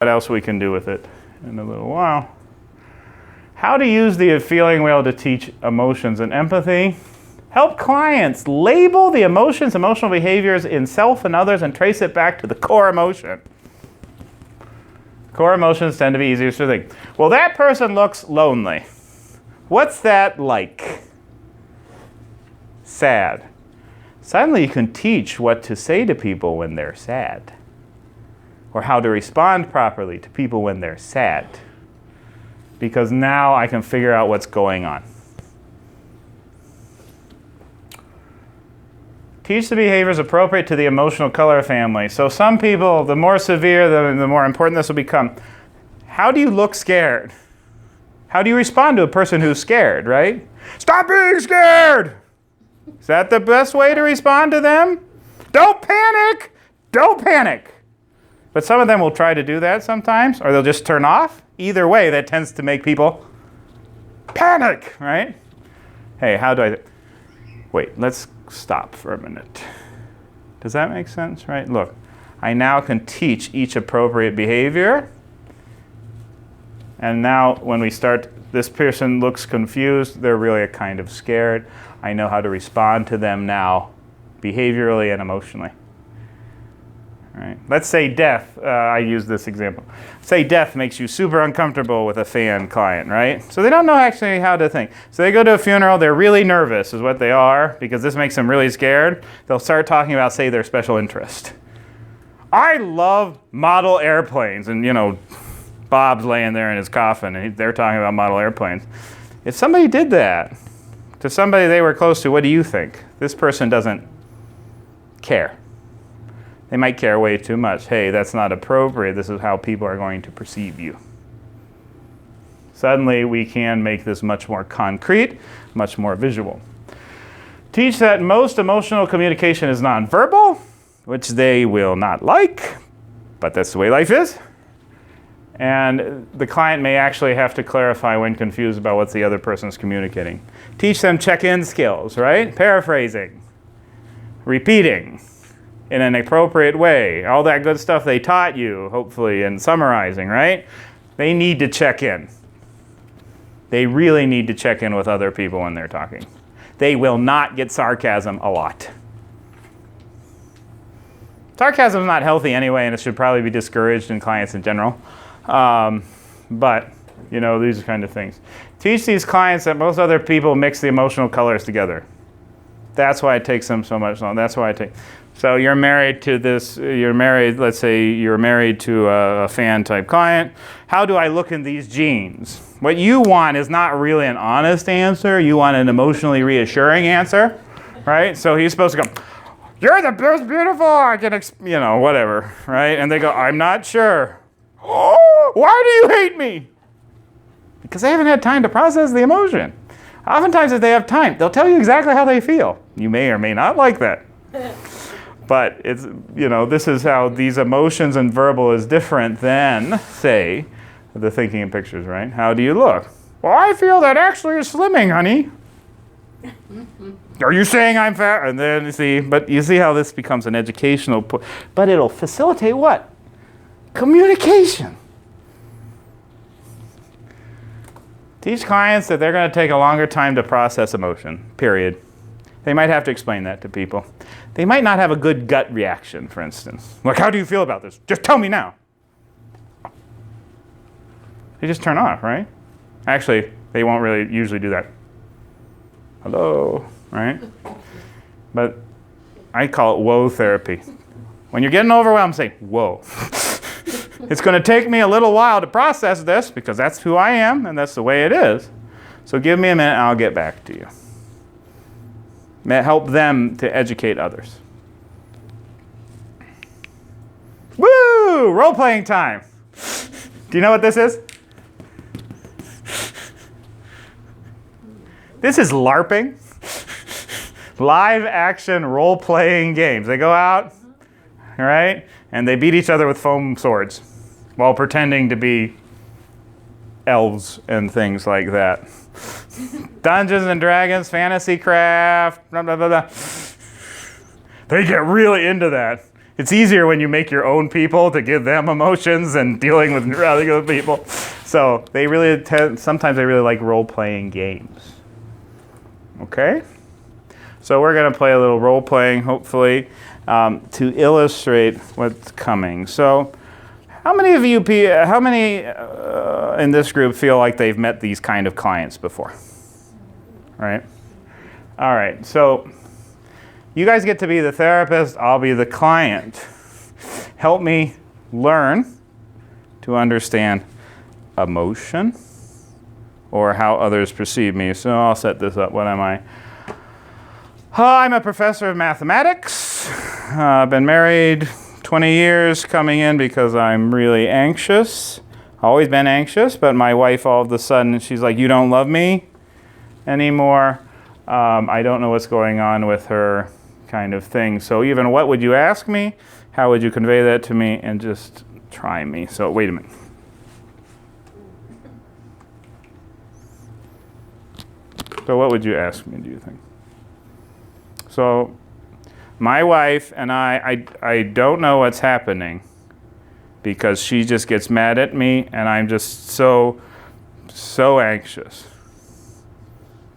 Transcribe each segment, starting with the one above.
what else we can do with it in a little while. How to use the feeling wheel to teach emotions and empathy. Help clients label the emotions, emotional behaviors in self and others and trace it back to the core emotion. Core emotions tend to be easier to think. Well, that person looks lonely. What's that like? Sad. Suddenly you can teach what to say to people when they're sad, or how to respond properly to people when they're sad, because now I can figure out what's going on. Teach the behaviors appropriate to the emotional color family. So some people, the more severe, the more important this will become. How do you look scared? How do you respond to a person who's scared, right? Stop being scared! Is that the best way to respond to them? Don't panic! Don't panic! But some of them will try to do that sometimes, or they'll just turn off. Either way, that tends to make people panic, right? Hey, how do I... Wait, let's stop for a minute. Does that make sense, right? Look, I now can teach each appropriate behavior. And now when we start, this person looks confused, they're really a kind of scared. I know how to respond to them now, behaviorally and emotionally. All right. Let's say death, I use this example. Say death makes you super uncomfortable with a fan client, right? So they don't know actually how to think. So they go to a funeral, they're really nervous is what they are, because this makes them really scared. They'll start talking about, say, their special interest. I love model airplanes, and you know, Bob's laying there in his coffin, and they're talking about model airplanes. If somebody did that to somebody they were close to, what do you think? This person doesn't care. They might care way too much. Hey, that's not appropriate. This is how people are going to perceive you. Suddenly, we can make this much more concrete, much more visual. Teach that most emotional communication is nonverbal, which they will not like, but that's the way life is. And the client may actually have to clarify when confused about what the other person is communicating. Teach them check-in skills, right? Paraphrasing, repeating in an appropriate way. All that good stuff they taught you, hopefully, and summarizing, right? They need to check in. They really need to check in with other people when they're talking. They will not get sarcasm a lot. Sarcasm is not healthy anyway, and it should probably be discouraged in clients in general. But, you know, these are kind of things. Teach these clients that most other people mix the emotional colors together. That's why it takes them so much longer. That's why it takes. So you're married to this, let's say you're married to a fan type client. How do I look in these jeans? What you want is not really an honest answer. You want an emotionally reassuring answer, right? So he's supposed to go, you're the most beautiful I can, whatever, right? And they go, I'm not sure. Oh, why do you hate me? Because they haven't had time to process the emotion. Oftentimes if they have time, they'll tell you exactly how they feel. You may or may not like that. But it's, this is how these emotions and verbal is different than, say, the thinking in pictures, right? How do you look? Well, I feel that actually is slimming, honey. Are you saying I'm fat? And then you see how this becomes an educational, but it'll facilitate what? Communication. Teach clients that they're going to take a longer time to process emotion, period. They might have to explain that to people. They might not have a good gut reaction, for instance. Like, how do you feel about this? Just tell me now. They just turn off, right? Actually, they won't really usually do that. Hello, right? But I call it whoa therapy. When you're getting overwhelmed, say, whoa. It's going to take me a little while to process this because that's who I am and that's the way it is. So give me a minute and I'll get back to you. Help them to educate others. Woo! Role-playing time. Do you know what this is? This is LARPing. Live action role-playing games. They go out, right? And they beat each other with foam swords while pretending to be elves and things like that. Dungeons and Dragons, fantasy craft, blah, blah, blah, blah. They get really into that. It's easier when you make your own people to give them emotions and dealing with other people. So they really sometimes they really like role-playing games. Okay? So we're going to play a little role-playing, hopefully, to illustrate what's coming. So how many of you, in this group feel like they've met these kind of clients before? Right? All right, so you guys get to be the therapist, I'll be the client. Help me learn to understand emotion or how others perceive me. So I'll set this up. What am I? I'm a professor of mathematics. I've been married 20 years, coming in because I'm really anxious. Always been anxious, but my wife all of a sudden, she's like, you don't love me anymore. I don't know what's going on with her, kind of thing. So even what would you ask me? How would you convey that to me? And just try me. So wait a minute. So what would you ask me, do you think? So my wife and I don't know what's happening because she just gets mad at me and I'm just so anxious.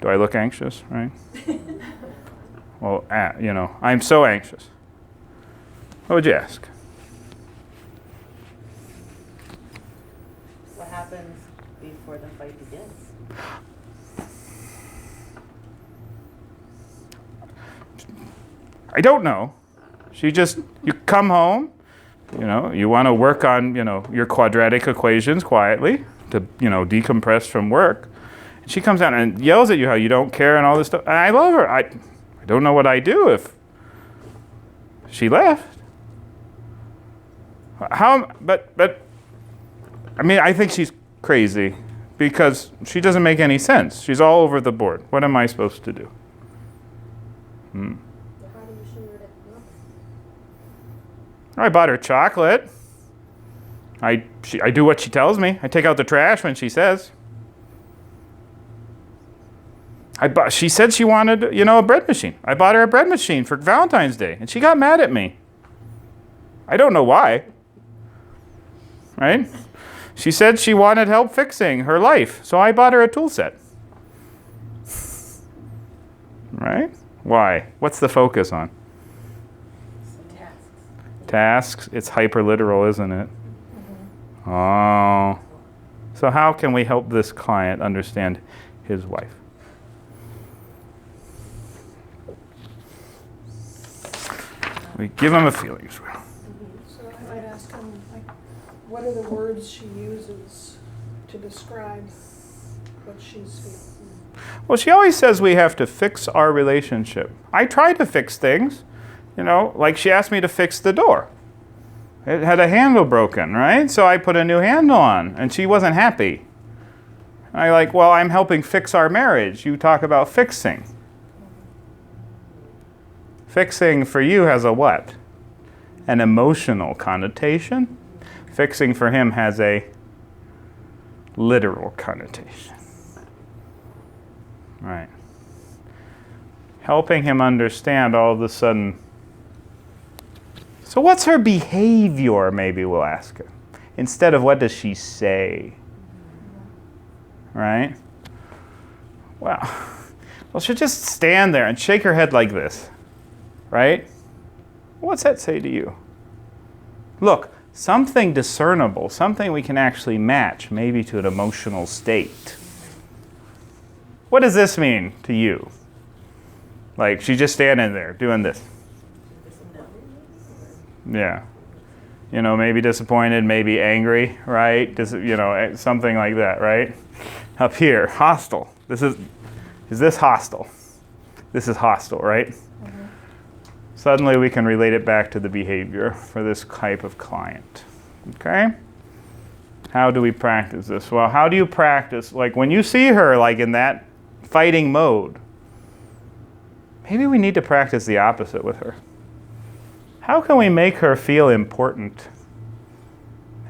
Do I look anxious, right? Well, I'm so anxious. What would you ask? What happens before the fight begins? I don't know. You come home, you want to work on, your quadratic equations quietly to, decompress from work. And she comes out and yells at you how you don't care and all this stuff. And I love her. I don't know what I'd do if she left. I think she's crazy because she doesn't make any sense. She's all over the board. What am I supposed to do? I bought her chocolate. I do what she tells me. I take out the trash when she says. She said she wanted, a bread machine. I bought her a bread machine for Valentine's Day, and she got mad at me. I don't know why. Right? She said she wanted help fixing her life, so I bought her a tool set. Right? Why? What's the focus on? Tasks. It's hyper-literal, isn't it? Mm-hmm. Oh. So how can we help this client understand his wife? We give him a feeling. So I might ask him, what are the words she uses to describe what she's feeling? Well, she always says we have to fix our relationship. I try to fix things. Like she asked me to fix the door. It had a handle broken, right? So I put a new handle on, and she wasn't happy. I'm helping fix our marriage. You talk about fixing. Fixing for you has a what? An emotional connotation. Fixing for him has a literal connotation. Right. Helping him understand all of a sudden. So what's her behavior, maybe we'll ask her. Instead of what does she say? Right? Well, she'll just stand there and shake her head like this. Right? What's that say to you? Look, something discernible, something we can actually match, maybe to an emotional state. What does this mean to you? Like she's just standing there doing this. Yeah. Maybe disappointed, maybe angry, right? Something like that, right? Up here, hostile. Is this hostile? This is hostile, right? Mm-hmm. Suddenly we can relate it back to the behavior for this type of client. Okay? How do we practice this? Well, how do you practice? Like when you see her like in that fighting mode, maybe we need to practice the opposite with her. How can we make her feel important?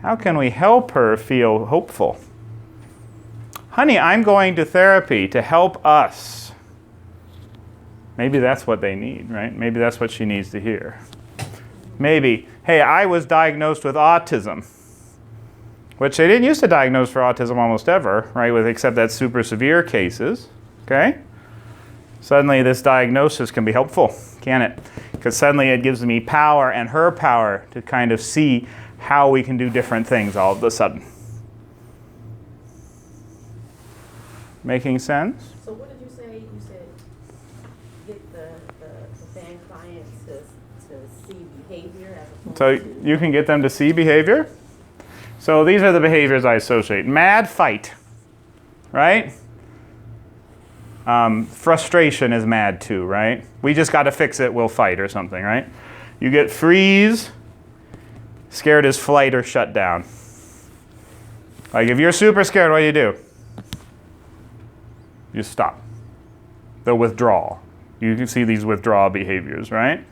How can we help her feel hopeful? Honey, I'm going to therapy to help us. Maybe that's what they need, right? Maybe that's what she needs to hear. Maybe, hey, I was diagnosed with autism, which they didn't used to diagnose for autism almost ever, right, with except that super severe cases, okay? Suddenly this diagnosis can be helpful, can it? Because suddenly it gives me power and her power to kind of see how we can do different things all of a sudden. Making sense? So what did you say? You said get the fan client to see behavior as opposed So to... you can get them to see behavior. So these are the behaviors I associate. Mad, fight, right? Frustration is mad too, right? We just got to fix it, we'll fight or something, right? You get freeze, scared is flight or shut down. Like if you're super scared, what do? You stop. The withdrawal. You can see these withdrawal behaviors, right?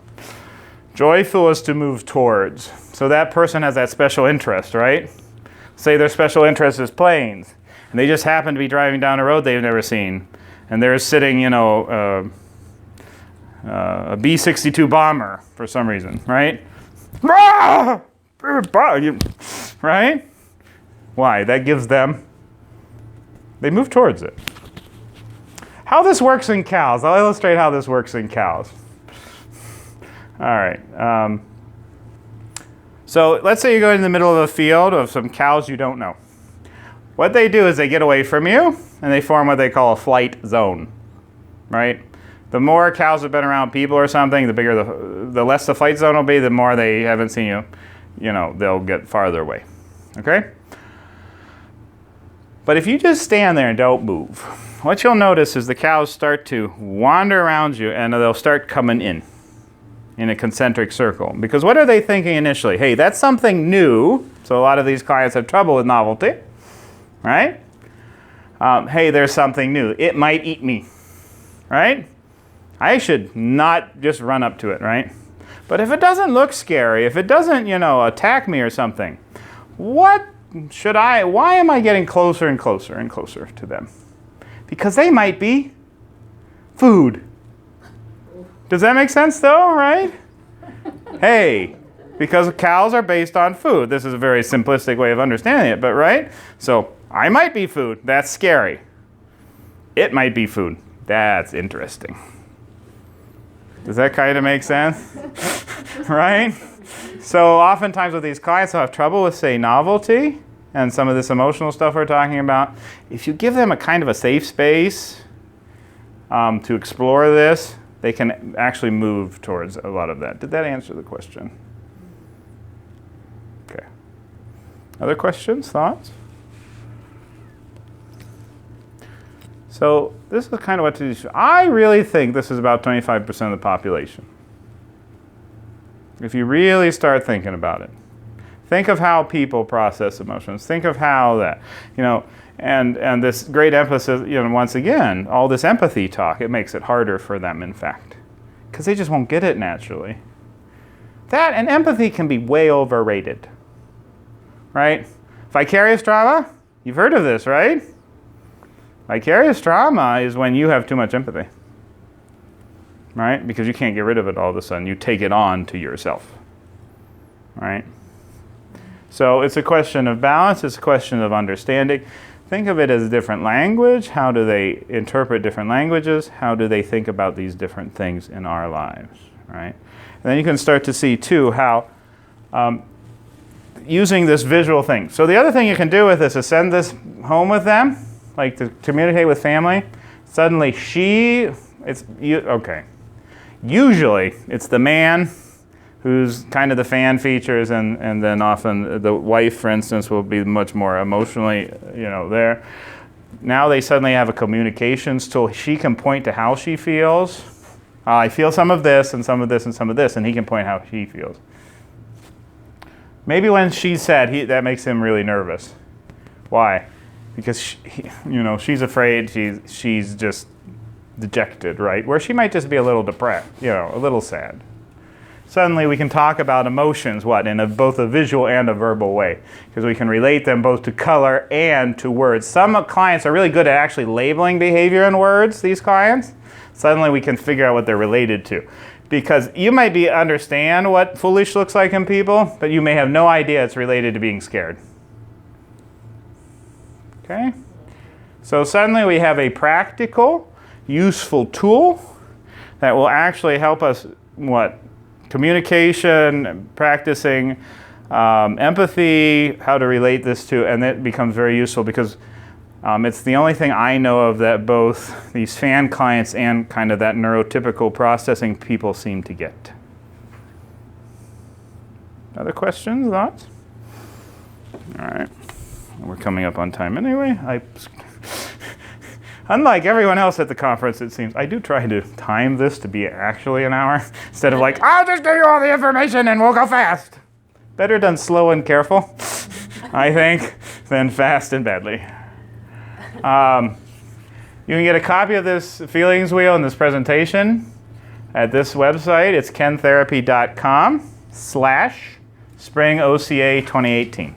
Joyful is to move towards. So that person has that special interest, right? Say their special interest is planes, and they just happen to be driving down a road they've never seen. And they're sitting, you know, a B-62 bomber for some reason, right? Right? Why? That gives them, they move towards it. How this works in cows. I'll illustrate how this works in cows. All right. So let's say you go in the middle of a field of some cows you don't know. What they do is they get away from you, and they form what they call a flight zone, right? The more cows have been around people or something, the bigger the less the flight zone will be, the more they haven't seen you, you know, they'll get farther away, okay? But if you just stand there and don't move, what you'll notice is the cows start to wander around you, and they'll start coming in a concentric circle. Because what are they thinking initially? Hey, that's something new. So a lot of these clients have trouble with novelty, right? Hey, there's something new. It might eat me, right? I should not just run up to it, right? But if it doesn't look scary, if it doesn't, you know, attack me or something, why am I getting closer and closer and closer to them? Because they might be food. Does that make sense though, right? Hey, because cows are based on food. This is a very simplistic way of understanding it, but right? So I might be food. That's scary. It might be food. That's interesting. Does that kind of make sense? Right? So oftentimes with these clients who have trouble with, say, novelty and some of this emotional stuff we're talking about, if you give them a kind of a safe space to explore this, they can actually move towards a lot of that. Did that answer the question? Okay. Other questions, thoughts? So this is kind of what to do. I really think this is about 25% of the population. If you really start thinking about it. Think of how people process emotions. Think of how that, you know, and this great emphasis, you know, once again, all this empathy talk, it makes it harder for them, in fact, because they just won't get it naturally. That and empathy can be way overrated, right? Vicarious trauma, you've heard of this, right? Vicarious trauma is when you have too much empathy, right? Because you can't get rid of it all of a sudden. You take it on to yourself, right? So it's a question of balance. It's a question of understanding. Think of it as a different language. How do they interpret different languages? How do they think about these different things in our lives, right? And then you can start to see, too, how using this visual thing. So the other thing you can do with this is send this home with them, like to communicate with family. Suddenly okay. Usually it's the man who's kind of the fan features, and then often the wife, for instance, will be much more emotionally, you know, there. Now they suddenly have a communications tool. She can point to how she feels. I feel some of this and some of this and some of this, and he can point how she feels. Maybe when she's sad, that makes him really nervous. Why? Because she's afraid. She's just dejected, right? Where she might just be a little depressed, you know, a little sad. Suddenly we can talk about emotions, in both a visual and a verbal way, because we can relate them both to color and to words. Some clients are really good at actually labeling behavior in words, these clients. Suddenly we can figure out what they're related to. Because you might understand what foolish looks like in people, but you may have no idea it's related to being scared. Okay? So suddenly we have a practical, useful tool that will actually help us, communication, practicing, empathy, how to relate this to, and it becomes very useful because it's the only thing I know of that both these fan clients and kind of that neurotypical processing people seem to get. Other questions, thoughts? All right. We're coming up on time anyway. Unlike everyone else at the conference, it seems, I do try to time this to be actually an hour instead of like, I'll just give you all the information and we'll go fast. Better done slow and careful, I think, than fast and badly. You can get a copy of this feelings wheel and this presentation at this website. It's KenTherapy.com/SpringOCA 2018.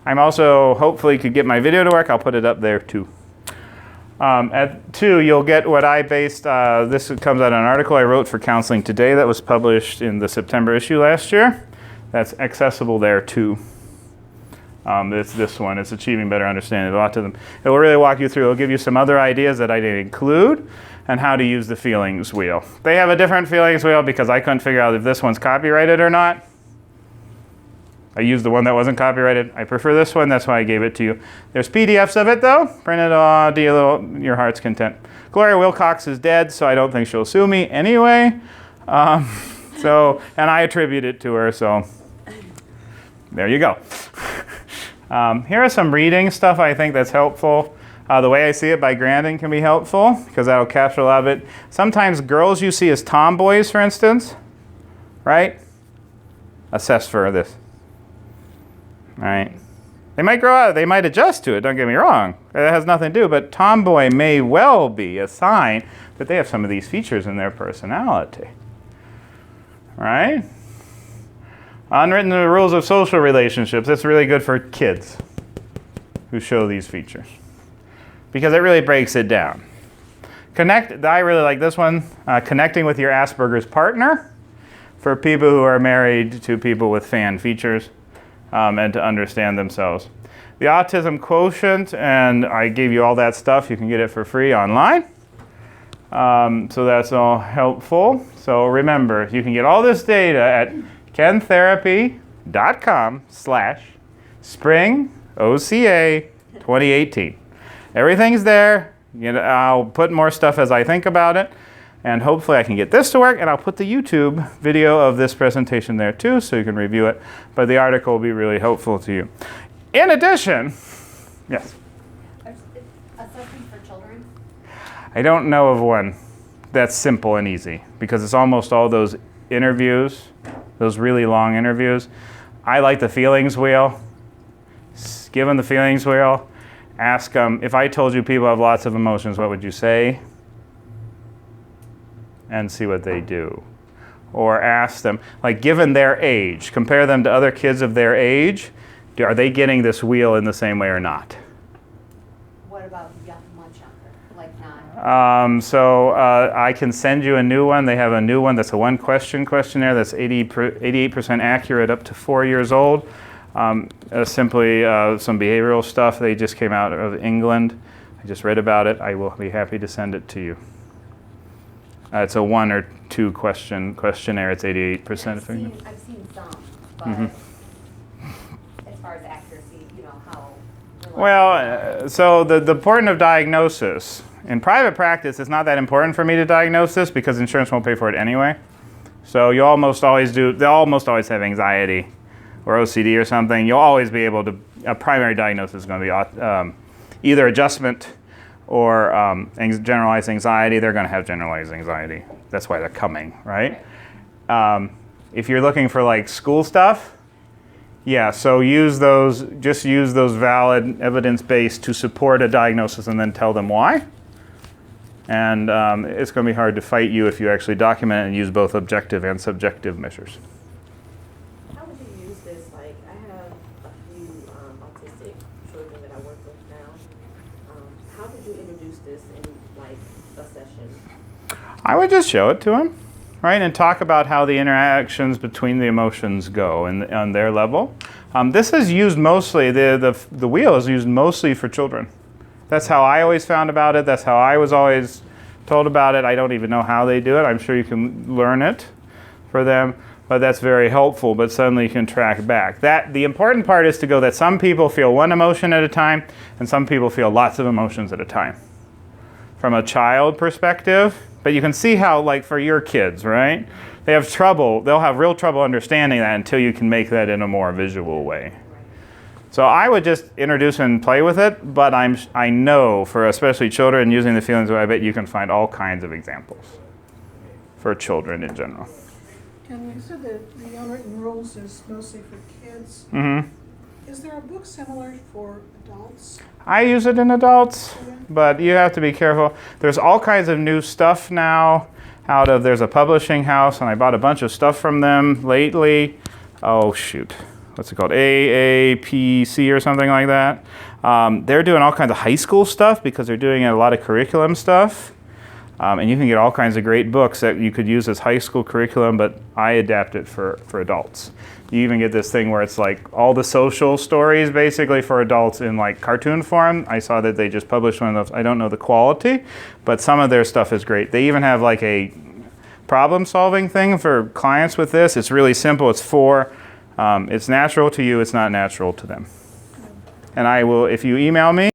I'm also, hopefully, could get my video to work. I'll put it up there too. At 2, you'll get what I based, this comes out of an article I wrote for Counseling Today that was published in the September issue last year. That's accessible there too. It's this one. It's Achieving Better Understanding of Autism. It will really walk you through. It'll give you some other ideas that I didn't include and how to use the feelings wheel. They have a different feelings wheel because I couldn't figure out if this one's copyrighted or not. I used the one that wasn't copyrighted. I prefer this one. That's why I gave it to you. There's PDFs of it, though. Printed to your heart's content. Gloria Wilcox is dead, so I don't think she'll sue me anyway. And I attribute it to her, so there you go. Here are some reading stuff I think that's helpful. The Way I See It by Grandin can be helpful because that'll capture a lot of it. Sometimes girls you see as tomboys, for instance, right? Assess for this. Right? They might grow out, they might adjust to it, don't get me wrong. That has nothing to do, but tomboy may well be a sign that they have some of these features in their personality. Right? Unwritten rules of social relationships. That's really good for kids who show these features because it really breaks it down. I really like this one. Connecting with your Asperger's partner for people who are married to people with fan features. And to understand themselves. The autism quotient, and I gave you all that stuff. You can get it for free online. So that's all helpful. So remember, you can get all this data at KenTherapy.com/SpringOCA 2018. Everything's there. I'll put more stuff as I think about it. And hopefully I can get this to work, and I'll put the YouTube video of this presentation there too, so you can review it. But the article will be really helpful to you. In addition, yes? Assessment for children? I don't know of one that's simple and easy, because it's almost all those interviews, those really long interviews. I like the feelings wheel. Give them the feelings wheel. Ask them, if I told you people have lots of emotions, what would you say? And see what they do. Or ask them, like given their age, compare them to other kids of their age. Are they getting this wheel in the same way or not? What about much younger, like 9? I can send you a new one. They have a new one that's a one-question questionnaire that's 88% accurate up to 4 years old. Simply some behavioral stuff. They just came out of England. I just read about it. I will be happy to send it to you. It's a 1 or 2 question questionnaire. It's 88%. I've seen some, but as far as accuracy, how. Well, so the point of diagnosis in private practice, it's not that important for me to diagnose this because insurance won't pay for it anyway. So you almost always do. They almost always have anxiety or OCD or something. You'll always be able to. A primary diagnosis is going to be either adjustment or generalized anxiety. They're going to have generalized anxiety. That's why they're coming, right? If you're looking for like school stuff, yeah, so just use those valid evidence-based to support a diagnosis and then tell them why. And it's going to be hard to fight you if you actually document and use both objective and subjective measures. How would you use this? Like, I have a few autistic children that I work with now. How would you introduce this in, like, a session? I would just show it to them. right? And talk about how the interactions between the emotions go and on their level. This is used mostly, the wheel is used mostly for children. That's how I always found about it. That's how I was always told about it. I don't even know how they do it. I'm sure you can learn it for them, but that's very helpful, but suddenly you can track back. The important part is to go that some people feel one emotion at a time and some people feel lots of emotions at a time. From a child perspective, but you can see how, like for your kids, right? They'll have real trouble understanding that until you can make that in a more visual way. So I would just introduce and play with it, but I know for especially children using the feelings, I bet you can find all kinds of examples for children in general. And you said that the unwritten rules is mostly for kids. Mm-hmm. Is there a book similar for adults? I use it in adults, but you have to be careful. There's all kinds of new stuff now there's a publishing house, and I bought a bunch of stuff from them lately. Oh, shoot. What's it called? AAPC or something like that. They're doing all kinds of high school stuff because they're doing a lot of curriculum stuff. And you can get all kinds of great books that you could use as high school curriculum, but I adapt it for adults. You even get this thing where it's like all the social stories basically for adults in like cartoon form. I saw that they just published one of those. I don't know the quality, but some of their stuff is great. They even have like a problem solving thing for clients with this. It's really simple. It's natural to you, it's not natural to them. And I will, if you email me,